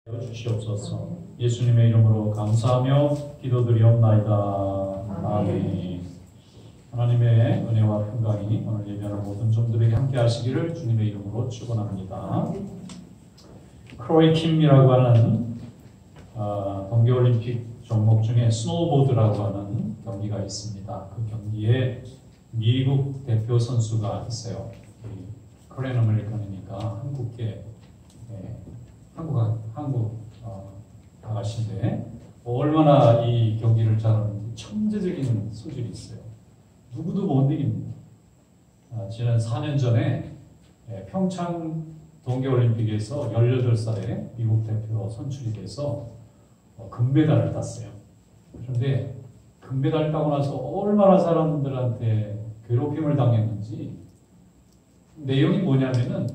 주시옵소서. 예수님의 이름으로 감사하며 기도드리옵나이다. 아멘. 하나님의 은혜와 평강이 오늘 예배하는 모든 종들에게 함께 하시기를 주님의 이름으로 축원합니다. 크로이 킴이라고 하는 동계올림픽 종목 중에 스노우보드라고 하는 경기가 있습니다. 그 경기에 미국 대표 선수가 있어요. 코리안 아메리칸이니까 한국계 한국 아가씨인데 얼마나 이 경기를 잘하는지 천재적인 소질이 있어요. 누구도 못 이깁니다. 지난 4년 전에 평창 동계올림픽에서 18살에 미국 대표로 선출이 돼서 금메달을 땄어요. 그런데 금메달을 따고 나서 얼마나 사람들한테 괴롭힘을 당했는지 내용이 뭐냐면은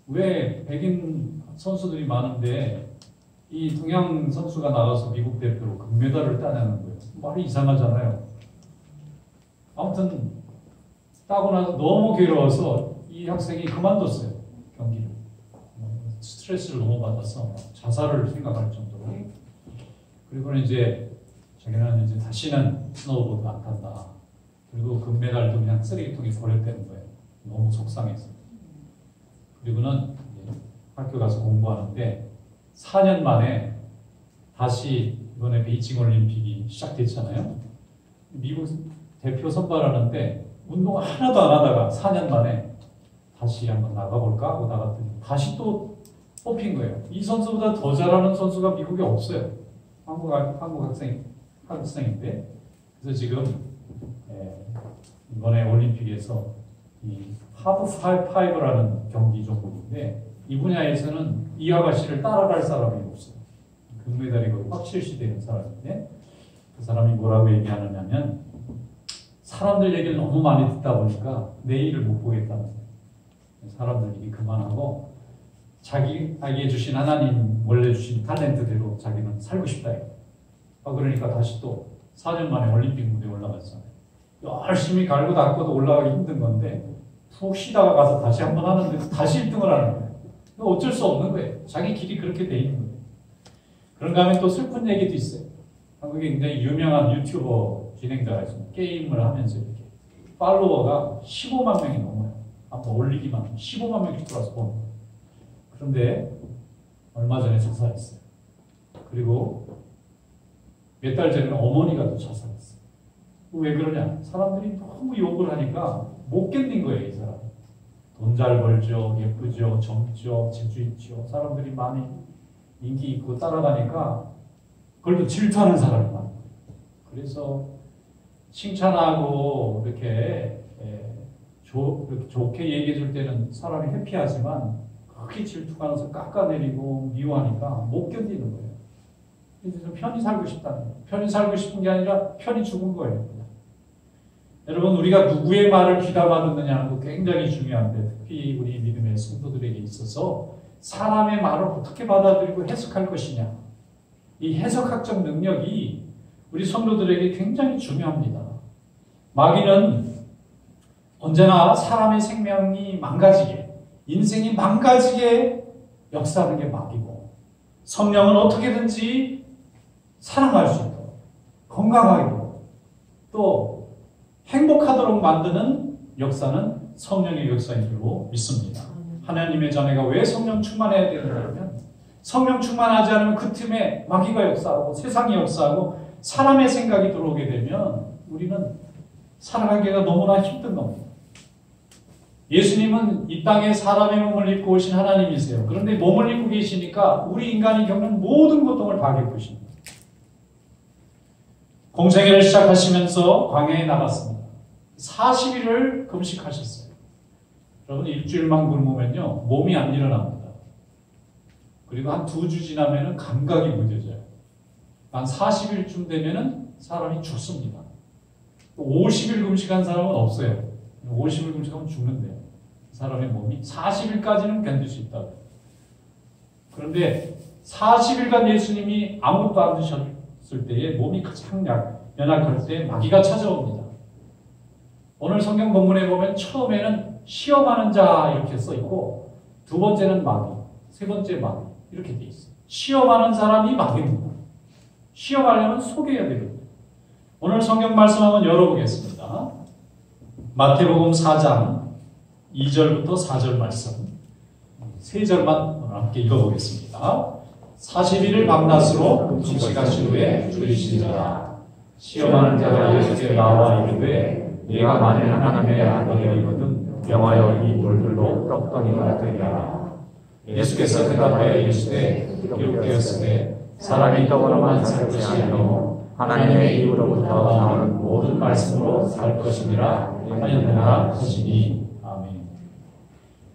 왜 백인 선수들이 많은데 이 동양 선수가 나가서 미국 대표로 금메달을 따내는 거예요. 말이 이상하잖아요. 아무튼 따고 나서 너무 괴로워서 이 학생이 그만뒀어요. 경기를. 스트레스를 너무 받아서 자살을 생각할 정도로. 그리고는 이제 자기는 이제 다시는 스노우보드 안 탄다. 그리고 금메달도 그냥 쓰레기통에 버렸다는 거예요. 너무 속상해서. 그리고는 학교 가서 공부하는데 4년 만에 다시 이번에 베이징 올림픽이 시작됐잖아요. 미국 대표 선발하는데 운동 하나도 안 하다가 4년 만에 다시 한번 나가볼까 하고 나갔더니 다시 또 뽑힌 거예요. 이 선수보다 더 잘하는 선수가 미국에 없어요. 한국 학생인데. 그래서 지금 이번에 올림픽에서 이 하프 파이브라는 경기 종목인데 이 분야에서는 이 아가씨를 따라갈 사람이 없어요. 금메달이 확실시되는 사람인데 그 사람이 뭐라고 얘기하느냐면 사람들 얘기를 너무 많이 듣다 보니까 내일을 못 보겠다는 거예요. 사람들 얘기 그만하고 자기에게 주신 하나님 원래 주신 탤런트대로 자기는 살고 싶다. 그러니까 다시 또 4년 만에 올림픽 무대에 올라갔잖아요. 열심히 갈고 닦고도 올라가기 힘든 건데 푹 쉬다가 가서 다시 한번 하는데 다시 1등을 하는 거예요. 어쩔 수 없는 거예요. 자기 길이 그렇게 돼 있는 거예요. 그런가 하면 또 슬픈 얘기도 있어요. 한국에 굉장히 유명한 유튜버 진행자가 있습니다. 게임을 하면서 이렇게 팔로워가 15만 명이 넘어요. 한번 올리기만 하면 15만 명이 들어와서 보는 거예요. 그런데 얼마 전에 자살했어요. 그리고 몇 달 전에는 어머니가 또 자살했어요. 왜 그러냐? 사람들이 너무 욕을 하니까 못 견딘 거예요, 이 사람. 돈 잘 벌죠, 예쁘죠, 젊죠, 재주 있죠. 사람들이 많이 인기 있고 따라가니까 그걸 또 질투하는 사람이 많아요. 그래서 칭찬하고 이렇게 좋게 얘기해 줄 때는 사람이 해피하지만 그렇게 질투하면서 깎아내리고 미워하니까 못 견디는 거예요. 그래서 편히 살고 싶다는 거예요. 편히 살고 싶은 게 아니라 편히 죽은 거예요. 여러분, 우리가 누구의 말을 귀담아 듣느냐는 거 굉장히 중요한데 특히 우리 믿음의 성도들에게 있어서 사람의 말을 어떻게 받아들이고 해석할 것이냐, 이 해석학적 능력이 우리 성도들에게 굉장히 중요합니다. 마귀는 언제나 사람의 생명이 망가지게, 인생이 망가지게 역사하는 게 마귀고, 성령은 어떻게든지 사랑할 수 있도록, 건강하게 또 행복하도록 만드는 역사는 성령의 역사인 줄로 믿습니다. 하나님의 자녀가 왜 성령 충만해야 되느냐면 성령 충만하지 않으면 그 틈에 마귀가 역사하고 세상이 역사하고 사람의 생각이 들어오게 되면 우리는 살아가기가 너무나 힘든 겁니다. 예수님은 이 땅에 사람의 몸을 입고 오신 하나님이세요. 그런데 몸을 입고 계시니까 우리 인간이 겪는 모든 고통을 다 겪으십니다. 공생애를 시작하시면서 광야에 나갔습니다. 40일을 금식하셨어요. 여러분, 일주일만 굶으면요 몸이 안 일어납니다. 그리고 한 2주 지나면은 감각이 무뎌져요. 한 40일쯤 되면은 사람이 죽습니다. 50일 금식한 사람은 없어요. 50일 금식하면 죽는데요. 사람의 몸이 40일까지는 견딜 수 있다고. 그런데 40일간 예수님이 아무것도 안 드셨을 때에 몸이 가장 연약할 때 마귀가 찾아옵니다. 오늘 성경 본문에 보면 처음에는 시험하는 자 이렇게 써 있고 두 번째는 마귀, 세 번째 마귀 이렇게 돼 있어요. 시험하는 사람이 마귀입니다. 시험하려면 속여야 되거든요. 오늘 성경 말씀 한번 열어보겠습니다. 마태복음 4장 2절부터 4절 말씀 3절만 함께 읽어보겠습니다. 40일을 밤낮으로 금식하신 후에 주이시니라. 시험하는 자가 예수께 나와 이르되 네가 만일 하나님의 아들이거든 명하여 이 돌들로 떡덩이가 되리라. 예수께서 대답하여 이르시되 기록되었으되 사람이 떡으로만 살 것이 아니요 하나님의 입으로부터 나오는 모든 말씀으로 살 것이니라 하였느니라 하시니. 아멘.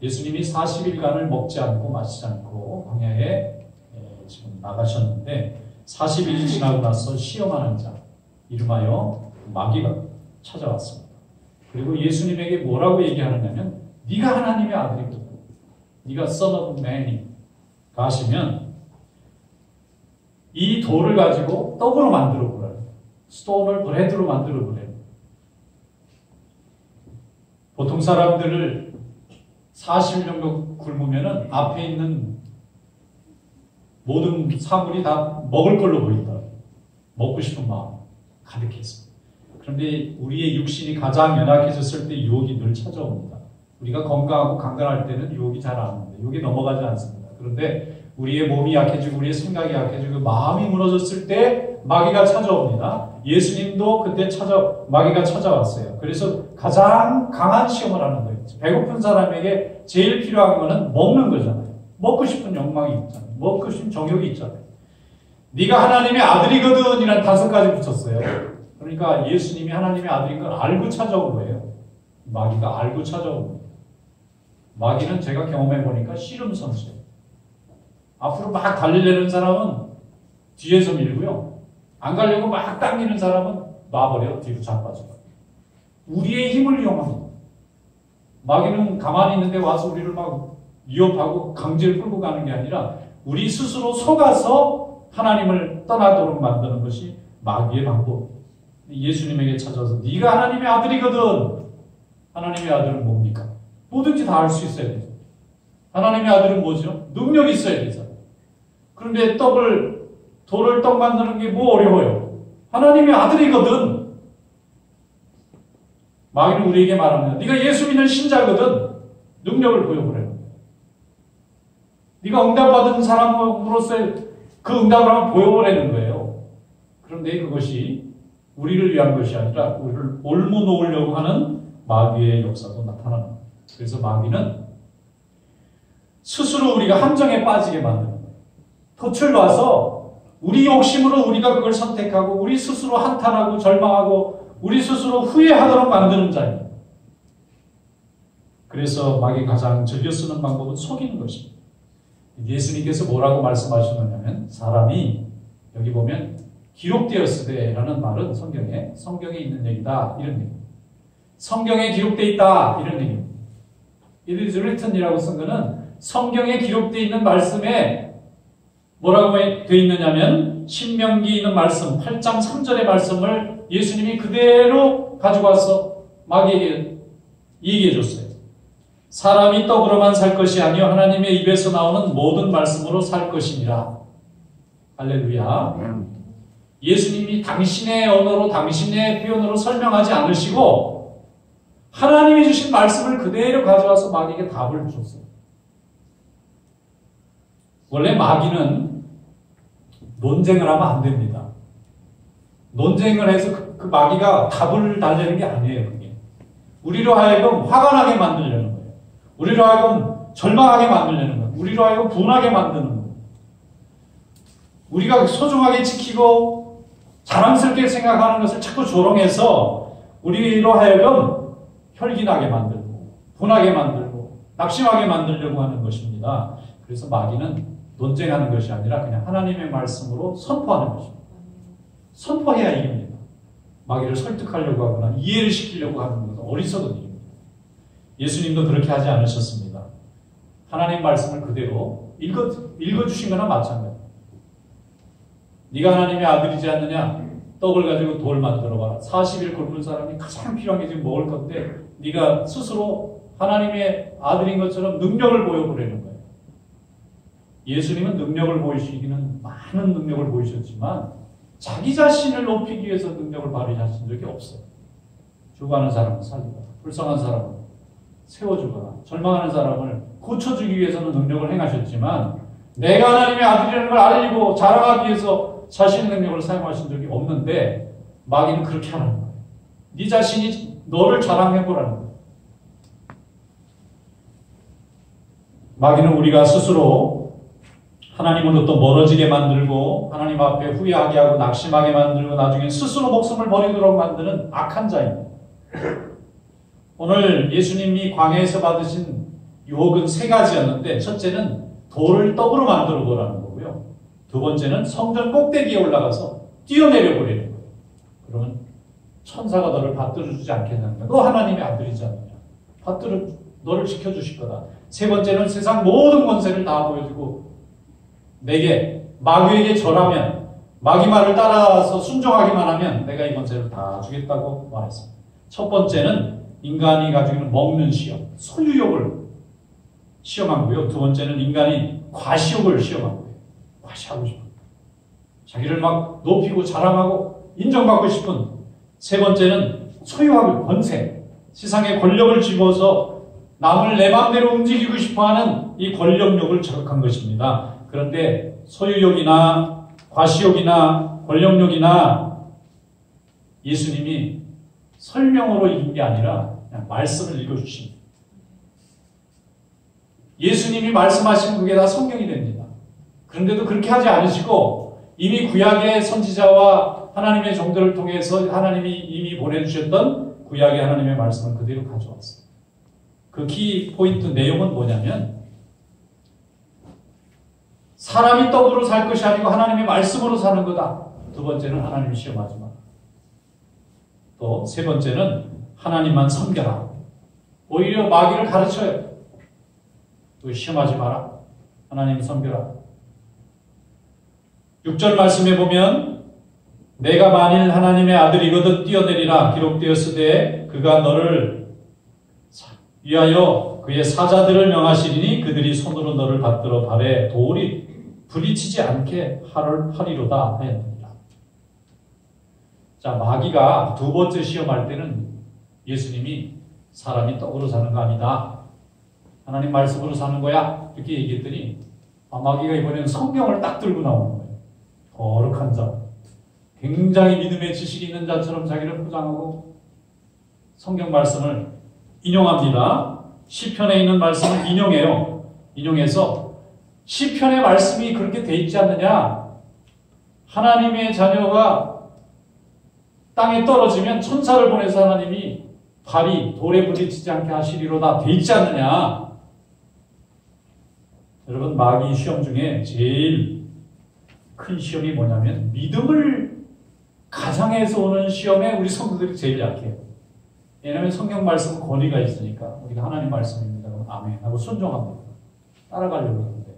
예수님이 40일간을 먹지 않고 마시지 않고 광야에 지금 나가셨는데 40일이 지나고 나서 시험하는 자 이름하여 마귀가 찾아왔습니다. 그리고 예수님에게 뭐라고 얘기하느냐면 네가 하나님의 아들이거든. 네가 Son of Man이 가시면 이 돌을 가지고 떡으로 만들어 보라. 스톤을 브레드로 만들어 보래. 보통 사람들을 40일 정도 굶으면은 앞에 있는 모든 사물이 다 먹을 걸로 보인다. 먹고 싶은 마음 가득했습니다. 그런데 우리의 육신이 가장 연약해졌을 때 유혹이 늘 찾아옵니다. 우리가 건강하고 강건할 때는 유혹이 잘 안 옵니다. 유혹이 넘어가지 않습니다. 그런데 우리의 몸이 약해지고 우리의 생각이 약해지고 마음이 무너졌을 때 마귀가 찾아옵니다. 예수님도 그때 마귀가 찾아왔어요. 그래서 가장 강한 시험을 하는 거예요. 배고픈 사람에게 제일 필요한 거는 먹는 거잖아요. 먹고 싶은 욕망이 있잖아요. 먹고 싶은 정욕이 있잖아요. 네가 하나님의 아들이거든 이란 5가지 붙였어요. 그러니까 예수님이 하나님의 아들인 걸 알고 찾아온 거예요. 마귀가 알고 찾아온 거예요. 마귀는 제가 경험해 보니까 씨름 선수예요. 앞으로 막 달리려는 사람은 뒤에서 밀고요. 안 가려고 막 당기는 사람은 놔버려. 뒤로 자빠져요. 우리의 힘을 이용합니다. 마귀는 가만히 있는데 와서 우리를 막 위협하고 강제로 끌고 가는 게 아니라 우리 스스로 속아서 하나님을 떠나도록 만드는 것이 마귀의 방법. 예수님에게 찾아와서 네가 하나님의 아들이거든. 하나님의 아들은 뭡니까? 뭐든지 다 할 수 있어야 되죠. 하나님의 아들은 뭐죠? 능력이 있어야 되죠. 그런데 돌을 떡 만드는 게 뭐 어려워요? 하나님의 아들이거든. 마귀는 우리에게 말합니다. 네가 예수 믿는 신자거든. 능력을 보여보래요. 네가 응답받은 사람으로서의 그 응답을 한번 보여보라는 거예요. 그런데 그것이 우리를 위한 것이 아니라 우리를 옮겨놓으려고 하는 마귀의 역사도 나타납니다. 그래서 마귀는 스스로 우리가 함정에 빠지게 만드는 거예요. 덫을 놔서 우리 욕심으로 우리가 그걸 선택하고 우리 스스로 한탄하고 절망하고 우리 스스로 후회하도록 만드는 자예요. 그래서 마귀가 가장 즐겨 쓰는 방법은 속이는 것입니다. 예수님께서 뭐라고 말씀하시느냐면 사람이 여기 보면 기록되었으되라는 말은 성경에 있는 얘기다 이런 얘기입니다. 성경에 기록되어 있다 이런 얘기입니다. It is written이라고 쓴 거는 성경에 기록되어 있는 말씀에 뭐라고 되어 있느냐면 신명기에 있는 말씀 8장 3절의 말씀을 예수님이 그대로 가지고 와서 마귀에게 얘기해 줬어요. 사람이 떡으로만 살 것이 아니요 하나님의 입에서 나오는 모든 말씀으로 살 것이니라. 할렐루야. 예수님이 당신의 언어로 당신의 표현으로 설명하지 않으시고 하나님이 주신 말씀을 그대로 가져와서 마귀에게 답을 줬어요. 원래 마귀는 논쟁을 하면 안 됩니다. 논쟁을 해서 그 마귀가 답을 달래는 게 아니에요. 그게. 우리로 하여금 화가 나게 만들려는 거예요. 우리로 하여금 절망하게 만들려는 거예요. 우리로 하여금 분하게 만드는 거예요. 우리가 소중하게 지키고 자랑스럽게 생각하는 것을 자꾸 조롱해서 우리로 하여금 혈기나게 만들고 분하게 만들고 낙심하게 만들려고 하는 것입니다. 그래서 마귀는 논쟁하는 것이 아니라 그냥 하나님의 말씀으로 선포하는 것입니다. 선포해야 이깁니다. 마귀를 설득하려고 하거나 이해를 시키려고 하는 것은 어리석은 일입니다. 예수님도 그렇게 하지 않으셨습니다. 하나님 말씀을 그대로 읽어주신 거나 마찬가지입니다. 네가 하나님의 아들이지 않느냐? 떡을 가지고 돌 만들어봐라. 40일 굶은 사람이 가장 필요한 게 지금 먹을 건데 네가 스스로 하나님의 아들인 것처럼 능력을 보여보려는 거예요. 예수님은 능력을 보이시기는 많은 능력을 보이셨지만 자기 자신을 높이기 위해서 능력을 발휘하신 적이 없어요. 죽어가는 사람을 살리거나 불쌍한 사람을 세워주거나 절망하는 사람을 고쳐주기 위해서는 능력을 행하셨지만 내가 하나님의 아들이라는 걸 알리고 자랑하기 위해서 자신의 능력을 사용하신 적이 없는데 마귀는 그렇게 하는 거예요. 네 자신이 너를 자랑해보라는 거예요. 마귀는 우리가 스스로 하나님으로부터 멀어지게 만들고 하나님 앞에 후회하게 하고 낙심하게 만들고 나중에 스스로 목숨을 버리도록 만드는 악한 자입니다. 오늘 예수님이 광야에서 받으신 유혹은 세 가지였는데 첫째는 돌을 떡으로 만들어 보라는 거고요. 두 번째는 성전 꼭대기에 올라가서 뛰어내려 버리는 거예요. 그러면 천사가 너를 받들어 주지 않겠느냐. 너 하나님의 아들이지 않느냐. 받들어 너를 지켜주실 거다. 세 번째는 세상 모든 권세를 다 보여주고 내게 마귀에게 절하면 마귀 말을 따라서 순종하기만 하면 내가 이 권세를 다 주겠다고 말했습니다. 첫 번째는 인간이 가지고 있는 먹는 시험, 소유욕을 시험한 거고요. 두 번째는 인간이 과시욕을 시험한 거예요. 과시하고 싶은 자기를 막 높이고 자랑하고 인정받고 싶은. 세 번째는 소유하고 권세, 세상에 권력을 쥐고서 남을 내 마음대로 움직이고 싶어하는 이 권력욕을 자극한 것입니다. 그런데 소유욕이나 과시욕이나 권력욕이나 예수님이 설명으로 이긴 게 아니라 그냥 말씀을 읽어주십니다. 예수님이 말씀하신 그게 다 성경이 됩니다. 그런데도 그렇게 하지 않으시고 이미 구약의 선지자와 하나님의 종들을 통해서 하나님이 이미 보내주셨던 구약의 하나님의 말씀을 그대로 가져왔어요. 그 키 포인트 내용은 뭐냐면 사람이 떡으로 살 것이 아니고 하나님의 말씀으로 사는 거다. 두 번째는 하나님을 시험하지 마라. 또 세 번째는 하나님만 섬겨라. 오히려 마귀를 가르쳐요. 또 시험하지 마라. 하나님 섬겨라. 6절 말씀에 보면 내가 만일 하나님의 아들이거든 뛰어내리라 기록되었으되 그가 너를 위하여 그의 사자들을 명하시리니 그들이 손으로 너를 받들어 발에 돌이 부딪히지 않게 하리로다 하였느니라. 자, 마귀가 두 번째 시험할 때는 예수님이 사람이 떡으로 사는 거 아니다. 하나님 말씀으로 사는 거야. 이렇게 얘기했더니 마귀가 이번에는 성경을 딱 들고 나오는 거예요. 거룩한 자. 굉장히 믿음의 지식이 있는 자처럼 자기를 포장하고 성경 말씀을 인용합니다. 시편에 있는 말씀을 인용해요. 인용해서 시편의 말씀이 그렇게 돼 있지 않느냐. 하나님의 자녀가 땅에 떨어지면 천사를 보내서 하나님이 발이 돌에 부딪히지 않게 하시리로다 돼 있지 않느냐. 여러분 마귀 시험 중에 제일 큰 시험이 뭐냐면 믿음을 가장해서 오는 시험에 우리 성도들이 제일 약해요. 왜냐하면 성경 말씀은 권위가 있으니까 우리가 하나님 말씀입니다. 그럼 아멘 하고 순종합니다. 따라가려고 하는데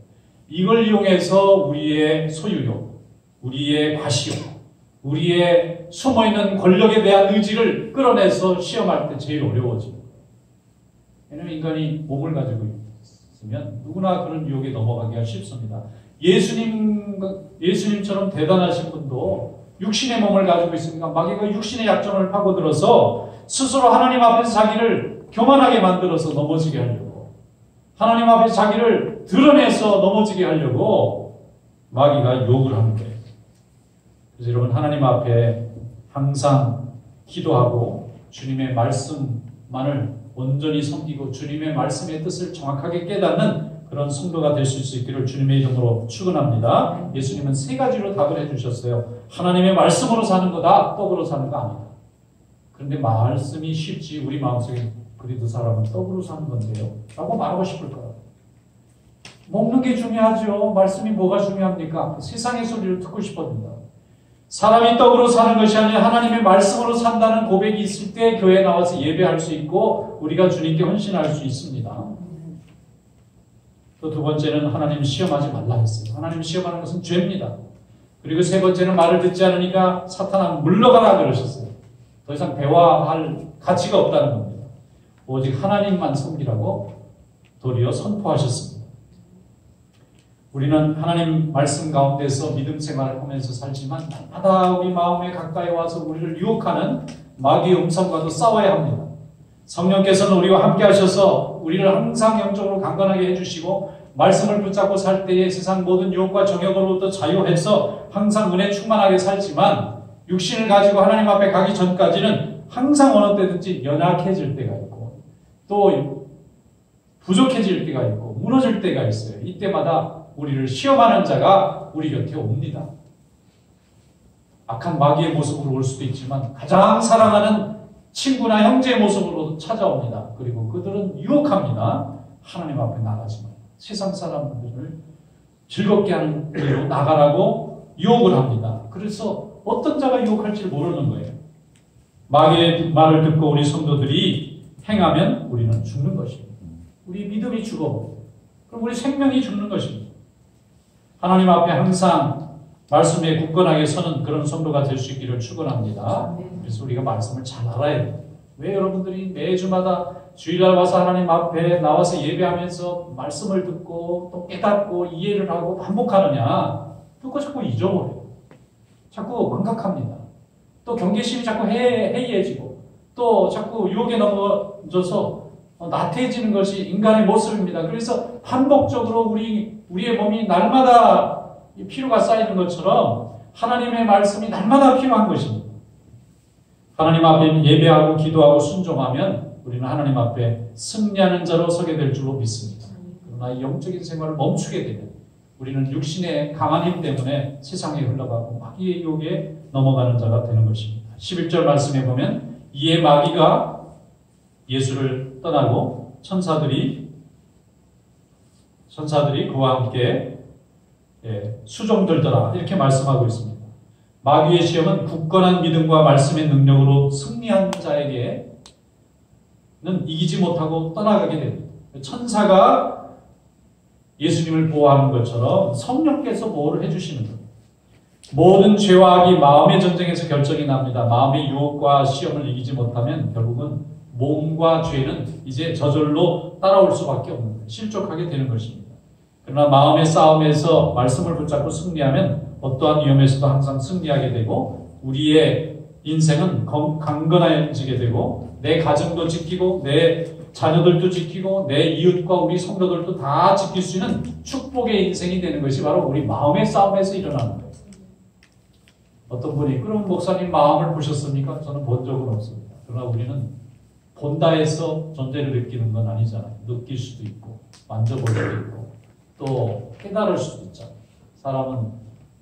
이걸 이용해서 우리의 소유욕, 우리의 과시욕, 우리의 숨어있는 권력에 대한 의지를 끌어내서 시험할 때 제일 어려워집니다. 왜냐하면 인간이 몸을 가지고 있으면 누구나 그런 유혹에 넘어가기가 쉽습니다. 예수님처럼 대단하신 분도 육신의 몸을 가지고 있으니까 마귀가 육신의 약점을 파고들어서 스스로 하나님 앞에서 자기를 교만하게 만들어서 넘어지게 하려고 하나님 앞에 자기를 드러내서 넘어지게 하려고 마귀가 욕을 하는 거예요. 그래서 여러분 하나님 앞에 항상 기도하고 주님의 말씀만을 온전히 섬기고 주님의 말씀의 뜻을 정확하게 깨닫는 그런 성도가 될 수 있기를 주님의 이름으로 축원합니다. 예수님은 세 가지로 답을 해주셨어요. 하나님의 말씀으로 사는 거다. 떡으로 사는 거 아니다. 그런데 말씀이 쉽지 우리 마음속에 그래도 사람은 떡으로 사는 건데요. 라고 말하고 싶을 거예요. 먹는 게 중요하죠. 말씀이 뭐가 중요합니까? 세상의 소리를 듣고 싶어진다. 사람이 떡으로 사는 것이 아니라 하나님의 말씀으로 산다는 고백이 있을 때 교회에 나와서 예배할 수 있고 우리가 주님께 헌신할 수 있습니다. 또 두 번째는 하나님 시험하지 말라 했어요. 하나님 시험하는 것은 죄입니다. 그리고 세 번째는 말을 듣지 않으니까 사탄아 물러가라 그러셨어요. 더 이상 대화할 가치가 없다는 겁니다. 오직 하나님만 섬기라고 도리어 선포하셨습니다. 우리는 하나님 말씀 가운데서 믿음 생활을 하면서 살지만 날마다 우리 마음에 가까이 와서 우리를 유혹하는 마귀의 음성과도 싸워야 합니다. 성령께서는 우리와 함께 하셔서 우리를 항상 영적으로 강건하게 해주시고 말씀을 붙잡고 살 때에 세상 모든 유혹과 정욕으로부터 자유해서 항상 은혜 충만하게 살지만 육신을 가지고 하나님 앞에 가기 전까지는 항상 어느 때든지 연약해질 때가 있고 또 부족해질 때가 있고 무너질 때가 있어요. 이때마다 우리를 시험하는 자가 우리 곁에 옵니다. 악한 마귀의 모습으로 올 수도 있지만 가장 사랑하는 친구나 형제의 모습으로 찾아옵니다. 그리고 그들은 유혹합니다. 하나님 앞에 나가지 말라. 세상 사람들을 즐겁게 하는 길로 나가라고 유혹을 합니다. 그래서 어떤 자가 유혹할지 모르는 거예요. 마귀의 말을 듣고 우리 성도들이 행하면 우리는 죽는 것입니다. 우리 믿음이 죽어버려요. 그럼 우리 생명이 죽는 것입니다. 하나님 앞에 항상 말씀에 굳건하게 서는 그런 성도가 될 수 있기를 축원합니다. 그래서 우리가 말씀을 잘 알아야 돼요. 왜 여러분들이 매주마다 주일날 와서 하나님 앞에 나와서 예배하면서 말씀을 듣고 또 깨닫고 이해를 하고 반복하느냐? 그거 자꾸 잊어버려요. 자꾸 망각합니다. 또 경계심이 자꾸 해이해지고 또 자꾸 유혹에 넘어져서 나태해지는 것이 인간의 모습입니다. 그래서 반복적으로 우리의 몸이 날마다 피로가 쌓이는 것처럼 하나님의 말씀이 날마다 필요한 것입니다. 하나님 앞에 예배하고 기도하고 순종하면 우리는 하나님 앞에 승리하는 자로 서게 될 줄로 믿습니다. 그러나 이 영적인 생활을 멈추게 되면 우리는 육신의 강한 힘 때문에 세상에 흘러가고 마귀의 유혹에 넘어가는 자가 되는 것입니다. 11절 말씀에 보면 이에 마귀가 예수를 떠나고 천사들이 그와 함께 수종들더라 이렇게 말씀하고 있습니다. 마귀의 시험은 굳건한 믿음과 말씀의 능력으로 승리한 자에게는 이기지 못하고 떠나가게 됩니다. 천사가 예수님을 보호하는 것처럼 성령께서 보호를 해주시는 겁니다. 모든 죄와 악이 마음의 전쟁에서 결정이 납니다. 마음의 유혹과 시험을 이기지 못하면 결국은 몸과 죄는 이제 저절로 따라올 수밖에 없는 거예요. 실족하게 되는 것입니다. 그러나 마음의 싸움에서 말씀을 붙잡고 승리하면 어떠한 위험에서도 항상 승리하게 되고 우리의 인생은 강건해지게 되고 내 가정도 지키고 내 자녀들도 지키고 내 이웃과 우리 성도들도 다 지킬 수 있는 축복의 인생이 되는 것이 바로 우리 마음의 싸움에서 일어나는 거예요. 어떤 분이 그럼 목사님 마음을 보셨습니까? 저는 본 적은 없습니다. 그러나 우리는 본다 해서 존재를 느끼는 건 아니잖아요. 느낄 수도 있고 만져볼 수도 있고 또 깨달을 수도 있잖아요. 사람은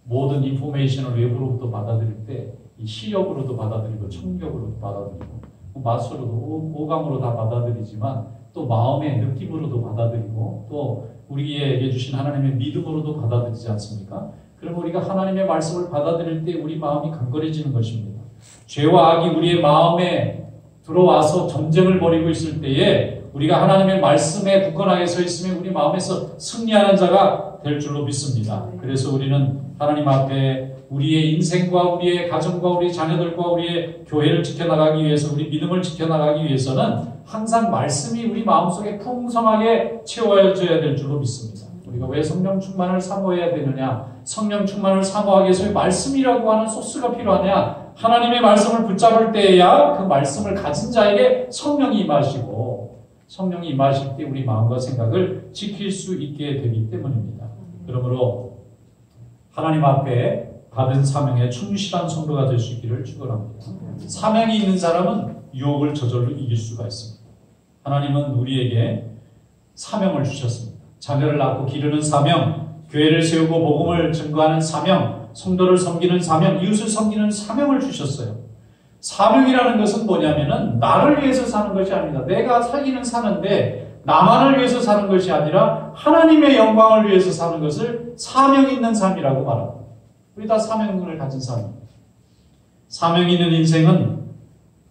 모든 인포메이션을 외부로부터 받아들일 때 이 시력으로도 받아들이고 청력으로도 받아들이고 맛으로도 오감으로 다 받아들이지만 또 마음의 느낌으로도 받아들이고 또 우리에게 주신 하나님의 믿음으로도 받아들이지 않습니까? 그럼 우리가 하나님의 말씀을 받아들일 때 우리 마음이 강건해지는 것입니다. 죄와 악이 우리의 마음에 들어와서 전쟁을 벌이고 있을 때에 우리가 하나님의 말씀에 굳건하게 서 있으면 우리 마음에서 승리하는 자가 될 줄로 믿습니다. 그래서 우리는 하나님 앞에 우리의 인생과 우리의 가정과 우리의 자녀들과 우리의 교회를 지켜나가기 위해서 우리 믿음을 지켜나가기 위해서는 항상 말씀이 우리 마음속에 풍성하게 채워져야 될 줄로 믿습니다. 우리가 왜 성령 충만을 사모해야 되느냐? 성령 충만을 사모하기 위해서 말씀이라고 하는 소스가 필요하냐? 하나님의 말씀을 붙잡을 때에야 그 말씀을 가진 자에게 성령이 임하시고 성령이 임하실 때 우리 마음과 생각을 지킬 수 있게 되기 때문입니다. 그러므로 하나님 앞에 받은 사명에 충실한 성도가 될 수 있기를 축원합니다. 사명이 있는 사람은 유혹을 저절로 이길 수가 있습니다. 하나님은 우리에게 사명을 주셨습니다. 자녀를 낳고 기르는 사명, 교회를 세우고 복음을 증거하는 사명, 성도를 섬기는 사명, 이웃을 섬기는 사명을 주셨어요. 사명이라는 것은 뭐냐면은 나를 위해서 사는 것이 아닙니다. 내가 살기는 사는데 나만을 위해서 사는 것이 아니라 하나님의 영광을 위해서 사는 것을 사명 있는 삶이라고 말합니다. 우리 다 사명을 가진 삶입니다. 사명 있는 인생은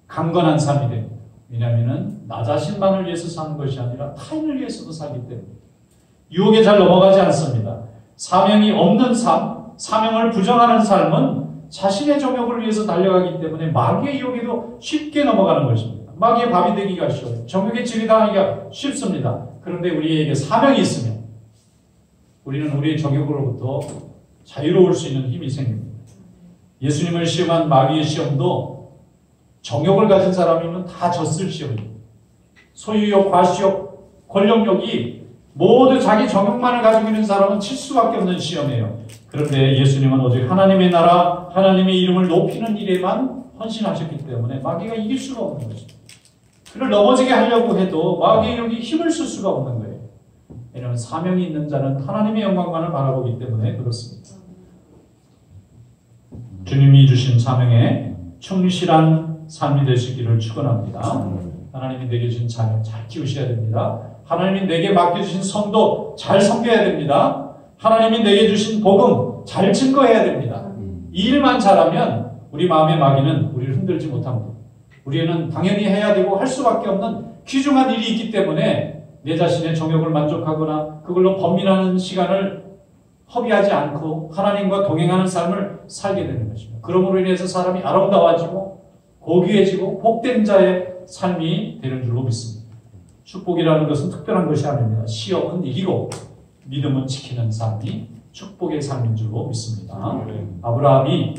강건한 삶이 됩니다. 왜냐하면 나 자신만을 위해서 사는 것이 아니라 타인을 위해서도 살기 때문에 유혹에 잘 넘어가지 않습니다. 사명이 없는 삶, 사명을 부정하는 삶은 자신의 정욕을 위해서 달려가기 때문에 마귀의 유혹에도 쉽게 넘어가는 것입니다. 마귀의 밥이 되기가 쉬워요. 정욕에 지배당하기가 쉽습니다. 그런데 우리에게 사명이 있으면 우리는 우리의 정욕으로부터 자유로울 수 있는 힘이 생깁니다. 예수님을 시험한 마귀의 시험도 정욕을 가진 사람이면 다 졌을 시험입니다. 소유욕, 과시욕, 권력욕이 모두 자기 정욕만을 가지고 있는 사람은 칠 수밖에 없는 시험이에요. 그런데 예수님은 오직 하나님의 나라, 하나님의 이름을 높이는 일에만 헌신하셨기 때문에 마귀가 이길 수가 없는 거죠. 그를 넘어지게 하려고 해도 마귀의 영이 힘을 쓸 수가 없는 거예요. 왜냐하면 사명이 있는 자는 하나님의 영광만을 바라보기 때문에 그렇습니다. 주님이 주신 사명에 충실한 삶이 되시기를 축원합니다. 하나님이 내게 주신 자녀 잘 키우셔야 됩니다. 하나님이 내게 맡겨주신 성도 잘 섬겨야 됩니다. 하나님이 내게 주신 복음 잘 증거해야 됩니다. 이 일만 잘하면 우리 마음의 마귀는 우리를 흔들지 못합니다. 우리는 당연히 해야 되고 할 수밖에 없는 귀중한 일이 있기 때문에 내 자신의 정욕을 만족하거나 그걸로 범민하는 시간을 허비하지 않고 하나님과 동행하는 삶을 살게 되는 것입니다. 그러므로 인해서 사람이 아름다워지고 고귀해지고 복된 자의 삶이 되는 줄로 믿습니다. 축복이라는 것은 특별한 것이 아닙니다. 시험은 이기고 믿음은 지키는 삶이 축복의 삶인 줄로 믿습니다. 아브라함이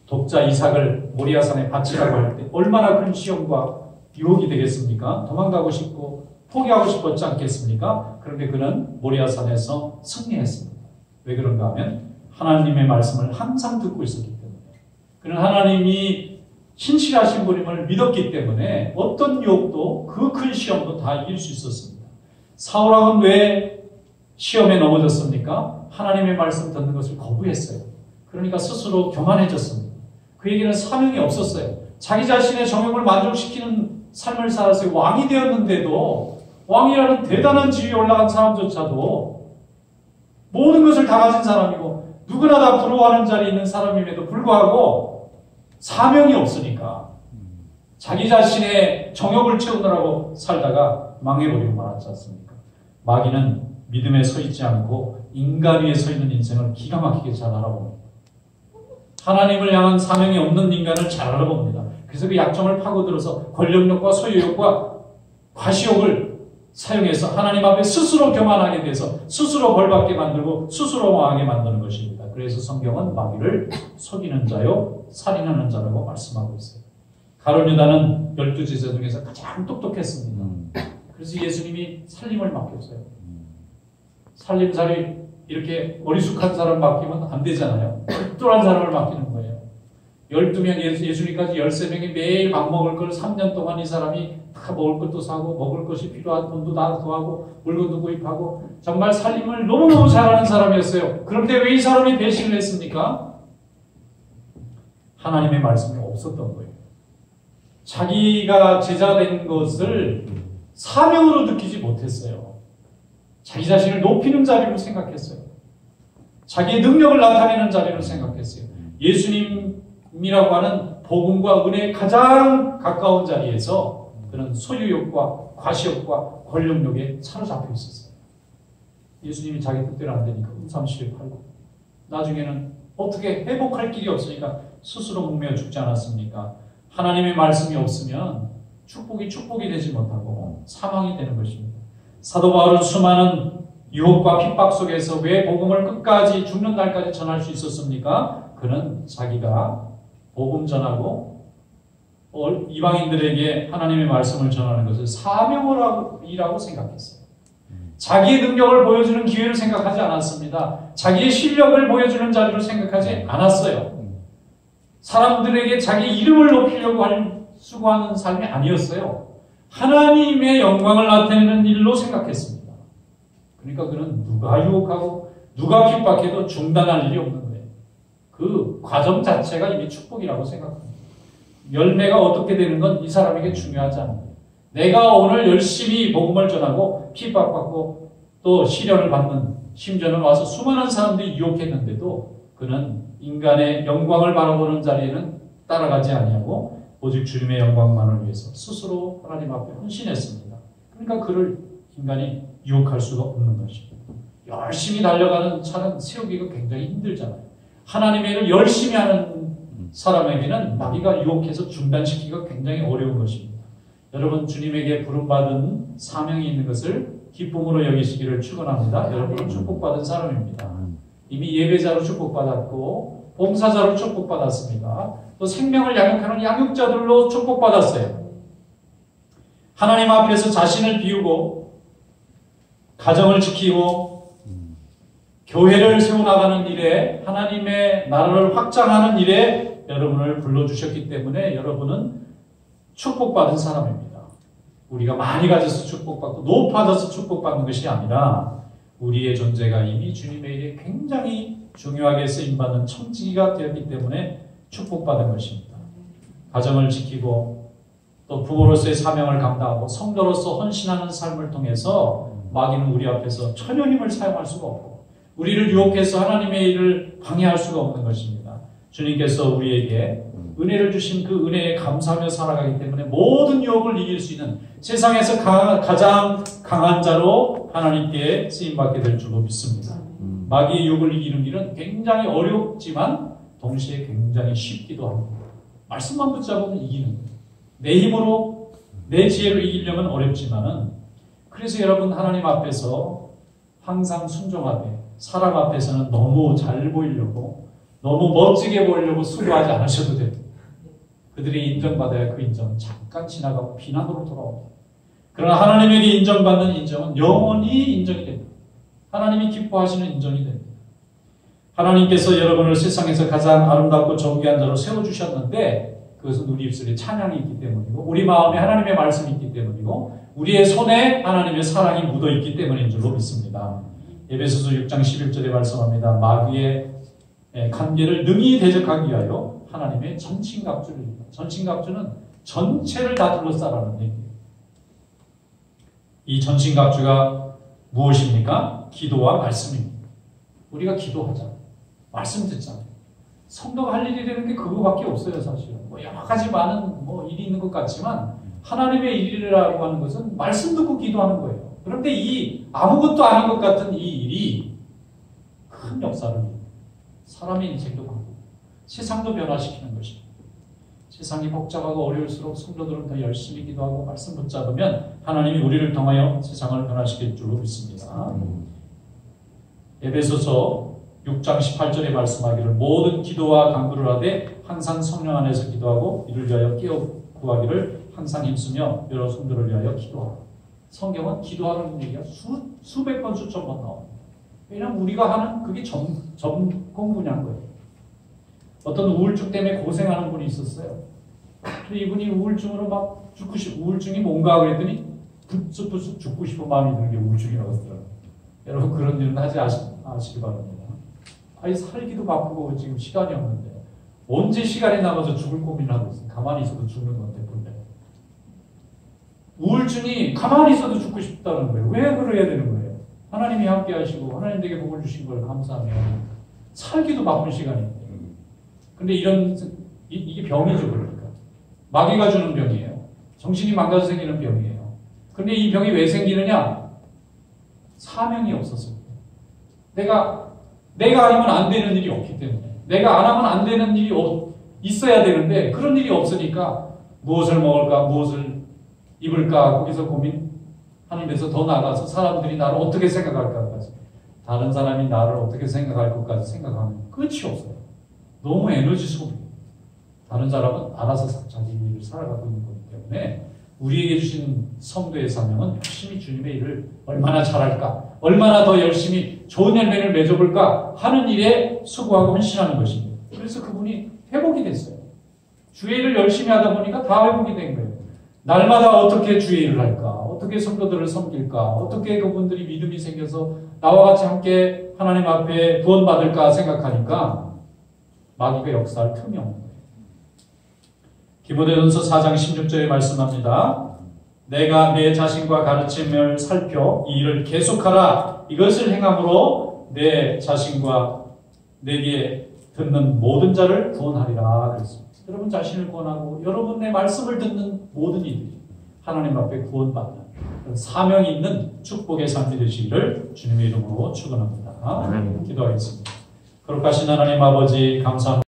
독자 이삭을 모리아산에 바치라고 할 때 얼마나 큰 시험과 유혹이 되겠습니까? 도망가고 싶고 포기하고 싶었지 않겠습니까? 그런데 그는 모리아산에서 승리했습니다. 왜 그런가 하면 하나님의 말씀을 항상 듣고 있었기 때문에, 그는 하나님이 신실하신 분임을 믿었기 때문에 어떤 유혹도 그 큰 시험도 다 이길 수 있었습니다. 사울왕은 왜 시험에 넘어졌습니까? 하나님의 말씀 듣는 것을 거부했어요. 그러니까 스스로 교만해졌습니다. 그에게는 사명이 없었어요. 자기 자신의 정욕을 만족시키는 삶을 살았어요. 왕이 되었는데도, 왕이라는 대단한 지위에 올라간 사람조차도 모든 것을 다 가진 사람이고 누구나 다 부러워하는 자리에 있는 사람임에도 불구하고 사명이 없으니까 자기 자신의 정욕을 채우느라고 살다가 망해버리고 말았지 않습니까? 마귀는 믿음에 서 있지 않고 인간 위에 서 있는 인생을 기가 막히게 잘 알아봅니다. 하나님을 향한 사명이 없는 인간을 잘 알아봅니다. 그래서 그 약점을 파고들어서 권력욕과 소유욕과 과시욕을 사용해서 하나님 앞에 스스로 교만하게 돼서 스스로 벌받게 만들고 스스로 망하게 만드는 것입니다. 그래서 성경은 마귀를 속이는 자요 살인하는 자라고 말씀하고 있어요. 가룟 유다는 12제자 중에서 가장 똑똑했습니다. 그래서 예수님이 살림을 맡겼어요. 살림살이 이렇게 어리숙한 사람 맡기면 안 되잖아요. 똘똘한 사람을 맡기는 거예요. 12명, 예수님까지 13명이 매일 밥 먹을 걸 3년 동안 이 사람이 다 먹을 것도 사고 먹을 것이 필요한 돈도 다 구하고 물건도 구입하고 정말 살림을 너무너무 잘하는 사람이었어요. 그런데 왜 이 사람이 배신을 했습니까? 하나님의 말씀이 없었던 거예요. 자기가 제자 된 것을 사명으로 느끼지 못했어요. 자기 자신을 높이는 자리로 생각했어요. 자기의 능력을 나타내는 자리로 생각했어요. 예수님이라고 하는 복음과 은혜에 가장 가까운 자리에서 그는 소유욕과 과시욕과 권력욕에 사로잡혀 있었어요. 예수님이 자기 뜻대로 안 되니까 음삼시를 팔고 나중에는 어떻게 회복할 길이 없으니까 스스로 목매어 죽지 않았습니까? 하나님의 말씀이 없으면 축복이 되지 못하고 사망이 되는 것입니다. 사도 바울은 수많은 유혹과 핍박 속에서 왜 복음을 끝까지 죽는 날까지 전할 수 있었습니까? 그는 자기가 복음 전하고 이방인들에게 하나님의 말씀을 전하는 것을 사명이라고 생각했어요. 자기의 능력을 보여주는 기회를 생각하지 않았습니다. 자기의 실력을 보여주는 자리로 생각하지 않았어요. 사람들에게 자기 이름을 높이려고 수고하는 삶이 아니었어요. 하나님의 영광을 나타내는 일로 생각했습니다. 그러니까 그는 누가 유혹하고 누가 핍박해도 중단할 일이 없는 거예요. 그 과정 자체가 이미 축복이라고 생각합니다. 열매가 어떻게 되는 건 이 사람에게 중요하지 않아요. 내가 오늘 열심히 복음을 전하고 핍박받고 또 시련을 받는, 심지어는 와서 수많은 사람들이 유혹했는데도 그는 인간의 영광을 바라보는 자리에는 따라가지 아니하고 오직 주님의 영광만을 위해서 스스로 하나님 앞에 헌신했습니다. 그러니까 그를 인간이 유혹할 수가 없는 것입니다. 열심히 달려가는 차는 세우기가 굉장히 힘들잖아요. 하나님의 일을 열심히 하는 사람에게는 마귀가 유혹해서 중단시키기가 굉장히 어려운 것입니다. 여러분, 주님에게 부름받은 사명이 있는 것을 기쁨으로 여기시기를 축원합니다. 여러분은 축복받은 사람입니다. 이미 예배자로 축복받았고 봉사자로 축복받았습니다. 또 생명을 양육하는 양육자들로 축복받았어요. 하나님 앞에서 자신을 비우고 가정을 지키고 교회를 세워나가는 일에 하나님의 나라를 확장하는 일에 여러분을 불러주셨기 때문에 여러분은 축복받은 사람입니다. 우리가 많이 가져서 축복받고 높아져서 축복받는 것이 아니라 우리의 존재가 이미 주님의 일에 굉장히 중요하게 쓰임받는 청지기가 되었기 때문에 축복받은 것입니다. 가정을 지키고 또 부모로서의 사명을 감당하고 성도로서 헌신하는 삶을 통해서 마귀는 우리 앞에서 전혀 힘을 사용할 수가 없고 우리를 유혹해서 하나님의 일을 방해할 수가 없는 것입니다. 주님께서 우리에게 은혜를 주신 그 은혜에 감사하며 살아가기 때문에 모든 유혹을 이길 수 있는 세상에서 가장 강한 자로 하나님께 쓰임받게 될 줄로 믿습니다. 마귀의 유혹을 이기는 일은 굉장히 어렵지만 동시에 굉장히 쉽기도 합니다. 말씀만 붙잡으면 이기는 거예요. 내 힘으로 내 지혜로 이기려면 어렵지만은 그래서 여러분 하나님 앞에서 항상 순종하되 사람 앞에서는 너무 잘 보이려고 너무 멋지게 보이려고 수고하지 않으셔도 됩니다. 그들이 인정받아야 그 인정은 잠깐 지나가고 비난으로 돌아옵니다. 그러나 하나님에게 인정받는 인정은 영원히 인정이 됩니다. 하나님이 기뻐하시는 인정이 됩니다. 하나님께서 여러분을 세상에서 가장 아름답고 존귀한 자로 세워주셨는데 그것은 우리 입술에 찬양이 있기 때문이고 우리 마음에 하나님의 말씀이 있기 때문이고 우리의 손에 하나님의 사랑이 묻어있기 때문인 줄로 믿습니다. 에베소서 6장 11절에 말씀합니다. 마귀의 관계를 능히 대적하기 위하여 하나님의 전신갑주를 입니다. 전신갑주는 전체를 다 둘러싸라는 얘기예요. 이 전신갑주가 무엇입니까? 기도와 말씀입니다. 우리가 기도하자. 말씀 듣잖아요. 성도가 할 일이 되는 게 그거밖에 없어요, 사실은. 여러 가지 많은 일이 있는 것 같지만 하나님의 일이라고 하는 것은 말씀 듣고 기도하는 거예요. 그런데 이 아무것도 아닌 것 같은 이 일이 큰 역사를 이룹니다. 사람의 인생도 바꾸고 세상도 변화시키는 것입니다. 세상이 복잡하고 어려울수록 성도들은 더 열심히 기도하고 말씀 붙잡으면 하나님이 우리를 통하여 세상을 변화시킬 줄로 믿습니다. 에베소서 6장 18절에 말씀하기를 모든 기도와 간구를 하되 항상 성령 안에서 기도하고 이를 위하여 깨어 구하기를 항상 힘쓰며 여러 성도를 위하여 기도하라. 성경은 기도하는 얘기가 수백 번 수천 번 나옵니다. 왜냐하면 우리가 하는 그게 전공 분야인 거예요. 어떤 우울증 때문에 고생하는 분이 있었어요. 이분이 우울증으로 막 우울증이 뭔가 그랬더니 부쩍부쩍 죽고 싶은 마음이 드는 게 우울증이라고 하더라고요. 여러분 그런 일은 하지 아시기 바랍니다. 아니 살기도 바쁘고 지금 시간이 없는데 언제 시간이 남아서 죽을 고민을 하고 있어요. 가만히 있어도 죽는 건데 본래. 우울증이 가만히 있어도 죽고 싶다는 거예요. 왜 그래야 되는 거예요? 하나님이 함께 하시고 하나님 되게 복을 주신 걸 감사하며 살기도 바쁜 시간인데 근데 이게 병이죠. 그러니까 마귀가 주는 병이에요. 정신이 망가져 생기는 병이에요. 근데 이 병이 왜 생기느냐? 사명이 없었습니다. 내가 아니면 안 되는 일이 없기 때문에 내가 안 하면 안 되는 일이 있어야 되는데 그런 일이 없으니까 무엇을 먹을까 무엇을 입을까 거기서 고민하는 데서 더 나가서 사람들이 나를 어떻게 생각할까까지 다른 사람이 나를 어떻게 생각할 것까지 생각하면 끝이 없어요. 너무 에너지 소비예요. 다른 사람은 알아서 자기 일을 살아가고 있는 거기 때문에 우리에게 주신 성도의 사명은 열심히 주님의 일을 얼마나 잘할까 얼마나 더 열심히 좋은 열매를 맺어볼까 하는 일에 수고하고 헌신하는 것입니다. 그래서 그분이 회복이 됐어요. 주의 일을 열심히 하다 보니까 다 회복이 된 거예요. 날마다 어떻게 주의 일을 할까 어떻게 성도들을 섬길까 어떻게 그분들이 믿음이 생겨서 나와 같이 함께 하나님 앞에 구원받을까 생각하니까 마귀가 역사할 틈이 없는 거예요. 디모데전서 4장 16절에 말씀합니다. 내가 내 자신과 가르침을 살펴 이 일을 계속하라. 이것을 행함으로 내 자신과 내게 듣는 모든 자를 구원하리라 그랬습니다. 여러분 자신을 구원하고 여러분의 말씀을 듣는 모든 이들이 하나님 앞에 구원받는 사명이 있는 축복의 삶이 되시기를 주님의 이름으로 축원합니다. 기도하겠습니다. 거룩하신 하나님 아버지 감사합니다.